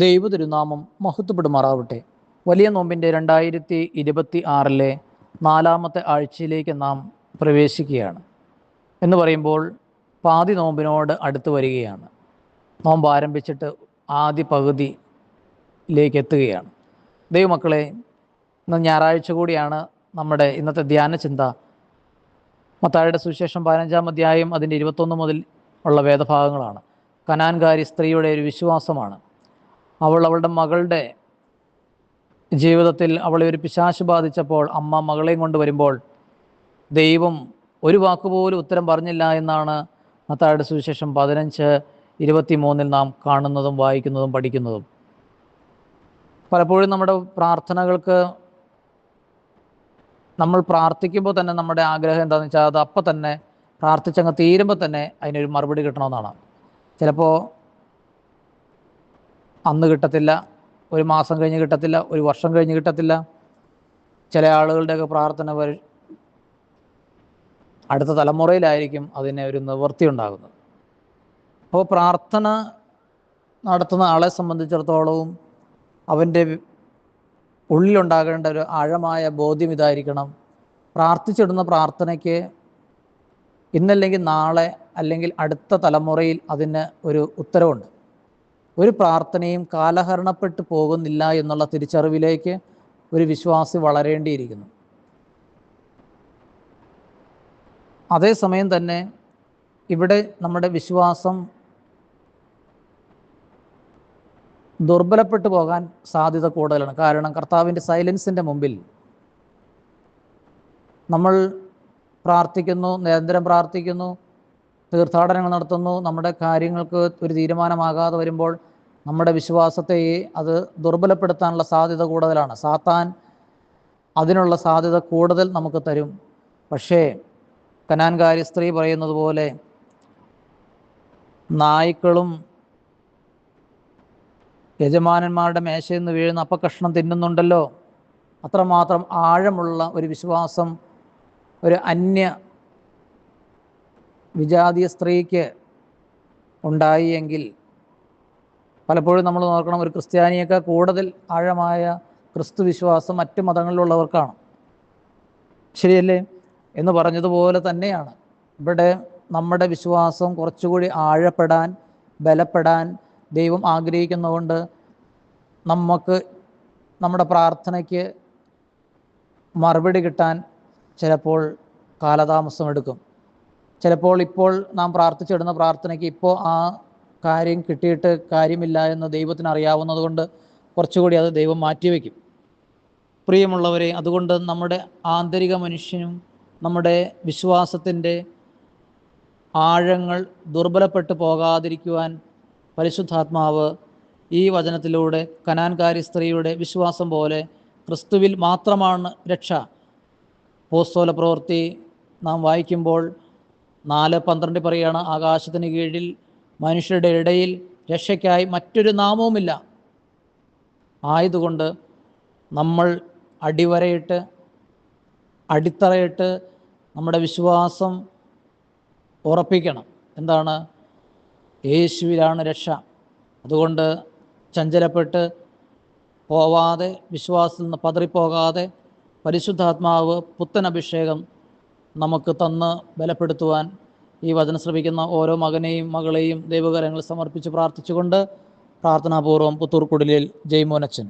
ദൈവ തിരുനാമം മഹത്വപ്പെടുമാറാവട്ടെ. വലിയ നോമ്പിൻ്റെ 2026 നാലാമത്തെ ആഴ്ചയിലേക്ക് നാം പ്രവേശിക്കുകയാണ്. എന്ന് പറയുമ്പോൾ പാതി നോമ്പിനോട് അടുത്ത് വരികയാണ്. നോമ്പ് ആരംഭിച്ചിട്ട് ആദ്യ പകുതിയിലേക്ക് എത്തുകയാണ്. ദൈവമക്കളെ, ഇന്ന് ഞായറാഴ്ച കൂടിയാണ്. നമ്മുടെ ഇന്നത്തെ ധ്യാന ചിന്ത മത്തായിയുടെ സുവിശേഷം 15-ാം അധ്യായം അതിൻ്റെ 21 മുതൽ ഉള്ള വേദഭാഗങ്ങളാണ്. കനാൻകാരി സ്ത്രീയുടെ ഒരു വിശ്വാസമാണ്. അവളുടെ മകളുടെ ജീവിതത്തിൽ അവളെ ഒരു പിശാച് ബാധിച്ചപ്പോൾ അമ്മ മകളെയും കൊണ്ട് വരുമ്പോൾ ദൈവം ഒരു വാക്കുപോലും ഉത്തരം പറഞ്ഞില്ല എന്നാണ് മത്തായിയുടെ സുവിശേഷം 15:23 നാം കാണുന്നതും വായിക്കുന്നതും പഠിക്കുന്നതും. പലപ്പോഴും നമ്മുടെ പ്രാർത്ഥനകൾക്ക് നമ്മൾ പ്രാർത്ഥിക്കുമ്പോൾ തന്നെ നമ്മുടെ ആഗ്രഹം എന്താണെന്ന് വെച്ചാൽ അത് അപ്പം തന്നെ പ്രാർത്ഥിച്ചങ്ങ് തീരുമ്പോൾ തന്നെ അതിനൊരു മറുപടി കിട്ടണമെന്നാണ്. ചിലപ്പോൾ അന്ന് കിട്ടത്തില്ല, ഒരു മാസം കഴിഞ്ഞ് കിട്ടത്തില്ല, ഒരു വർഷം കഴിഞ്ഞ് കിട്ടത്തില്ല. ചില ആളുകളുടെയൊക്കെ പ്രാർത്ഥന അടുത്ത തലമുറയിലായിരിക്കും അതിന് ഒരു നിവൃത്തി ഉണ്ടാകുന്നത്. അപ്പോൾ പ്രാർത്ഥന നടത്തുന്ന ആളെ സംബന്ധിച്ചിടത്തോളവും അവൻ്റെ ഉള്ളിലുണ്ടാകേണ്ട ഒരു ആഴമായ ബോധ്യം ഇതായിരിക്കണം: പ്രാർത്ഥിച്ചിടുന്ന പ്രാർത്ഥനയ്ക്ക് ഇന്നല്ലെങ്കിൽ നാളെ അല്ലെങ്കിൽ അടുത്ത തലമുറയിൽ അതിന് ഒരു ഉത്തരവുണ്ട്. ഒരു പ്രാർത്ഥനയും കാലഹരണപ്പെട്ടു പോകുന്നില്ല എന്നുള്ള തിരിച്ചറിവിലേക്ക് ഒരു വിശ്വാസി വളരേണ്ടിയിരിക്കുന്നു. അതേസമയം തന്നെ ഇവിടെ നമ്മുടെ വിശ്വാസം ദുർബലപ്പെട്ടു പോകാൻ സാധ്യത കൂടുതലാണ്. കാരണം കർത്താവിൻ്റെ സൈലൻസിൻ്റെ മുമ്പിൽ നമ്മൾ പ്രാർത്ഥിക്കുന്നു, നിരന്തരം പ്രാർത്ഥിക്കുന്നു, തീർത്ഥാടനങ്ങൾ നടത്തുന്നു. നമ്മുടെ കാര്യങ്ങൾക്ക് ഒരു തീരുമാനമാകാതെ വരുമ്പോൾ നമ്മുടെ വിശ്വാസത്തെ അത് ദുർബലപ്പെടുത്താനുള്ള സാധ്യത കൂടുതലാണ്. സാത്താൻ അതിനുള്ള സാധ്യത കൂടുതൽ നമുക്ക് തരും. പക്ഷേ കനാൻകാരി സ്ത്രീ പറയുന്നത് പോലെ നായ്ക്കളും യജമാനന്മാരുടെ മേശയിൽ നിന്ന് വീഴുന്ന അപ്പക്കഷ്ണം തിന്നുന്നുണ്ടല്ലോ. അത്രമാത്രം ആഴമുള്ള ഒരു വിശ്വാസം ഒരു അന്യ വിജാതീയ സ്ത്രീക്ക് ഉണ്ടായി എങ്കിൽ പലപ്പോഴും നമ്മൾ നോക്കണം, ഒരു ക്രിസ്ത്യാനിയേക്കാൾ കൂടുതൽ ആഴമായ ക്രിസ്തു വിശ്വാസം മറ്റ് മതങ്ങളിലുള്ളവർക്കാണ്. ശരിയല്ലേ? എന്ന് പറഞ്ഞതുപോലെ തന്നെയാണ് ഇവിടെ നമ്മുടെ വിശ്വാസം കുറച്ചുകൂടി ആഴപ്പെടാൻ, ബലപ്പെടാൻ ദൈവം ആഗ്രഹിക്കുന്നതുകൊണ്ട് നമുക്ക് നമ്മുടെ പ്രാർത്ഥനയ്ക്ക് മറുപടി കിട്ടാൻ ചിലപ്പോൾ കാലതാമസം എടുക്കും. ചിലപ്പോൾ ഇപ്പോൾ നാം പ്രാർത്ഥിച്ചിടുന്ന പ്രാർത്ഥനയ്ക്ക് ഇപ്പോൾ ആ കാര്യം കിട്ടിയിട്ട് കാര്യമില്ല എന്ന് ദൈവത്തിന് അറിയാവുന്നത് കൊണ്ട് കുറച്ചുകൂടി അത് ദൈവം മാറ്റിവെക്കും. പ്രിയമുള്ളവരെ, അതുകൊണ്ട് നമ്മുടെ ആന്തരിക മനുഷ്യനും നമ്മുടെ വിശ്വാസത്തിൻ്റെ ആഴങ്ങൾ ദുർബലപ്പെട്ടു പോകാതിരിക്കുവാൻ പരിശുദ്ധാത്മാവ് ഈ വചനത്തിലൂടെ കനാൻകാരി സ്ത്രീയുടെ വിശ്വാസം പോലെ ക്രിസ്തുവിൽ മാത്രമാണ് രക്ഷ. അപ്പോസ്തല പ്രവൃത്തി നാം വായിക്കുമ്പോൾ 4:12 പറയുകയാണ്, ആകാശത്തിന് കീഴിൽ മനുഷ്യരുടെ ഇടയിൽ രക്ഷയ്ക്കായി മറ്റൊരു നാമവുമില്ല. ആയതുകൊണ്ട് നമ്മൾ അടിത്തറയിട്ട് നമ്മുടെ വിശ്വാസം ഉറപ്പിക്കണം. എന്താണ്? യേശുവിലാണ് രക്ഷ. അതുകൊണ്ട് ചഞ്ചലപ്പെട്ട് പോവാതെ, വിശ്വാസത്തിൽ നിന്ന് പതറിപ്പോകാതെ പരിശുദ്ധാത്മാവ് പുത്തൻ അഭിഷേകം നമുക്ക് തന്ന് ബലപ്പെടുത്തുവാൻ ഈ വചനം ശ്രവിക്കുന്ന ഓരോ മകനെയും മകളെയും ദൈവകരങ്ങളിൽ സമർപ്പിച്ച് പ്രാർത്ഥിച്ചുകൊണ്ട് പ്രാർത്ഥനാപൂർവ്വം പുത്തൂർക്കുടലിൽ ജയ്മോനച്ചൻ.